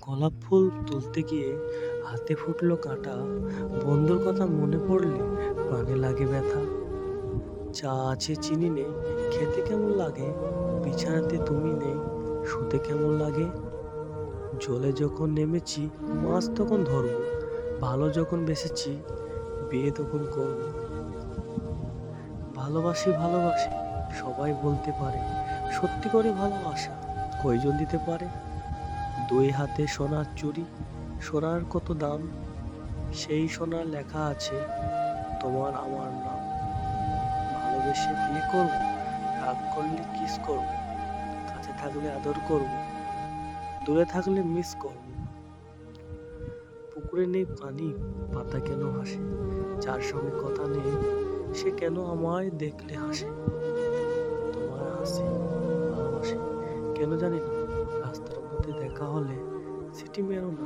গোলাপ ফুল তুলতে গিয়ে হাতে ফুটলো কাঁটা, বন্ধুর কথা মনে পড়লে প্রাণে লাগে ব্যথা। চা আছে চিনি নেই, খেতে কেমন লাগে, বিছানাতে তুমি নেই, শুতে কেমন লাগে। জলে যখন নেমেছি মাছ তখন ধরবো, ভালো যখন বেসেছি বিয়ে তখন করবো। ভালোবাসি ভালোবাসি সবাই বলতে পারে, সত্যি করে ভালোবাসা কয়জন দিতে পারে। দুই হাতে সোনার চুড়ি, সোনার কত দাম, সেই সোনার লেখা আছে তোমার আমার নাম। ভালোবেসে বিয়ে করবো, রাগ করলে কিস করবো, কাছে থাকলে আদর করবো, দূরে থাকলে মিস করবো। পুকুরে নেই পানি, পাতা কেন হাসে, যার সঙ্গে কথা নেই সে কেন আমায় দেখলে হাসে। তোমার হাসি ভালোবাসি কেন জানি না, রাস্তার মধ্যে দেখা হলে সিটি মেরো না।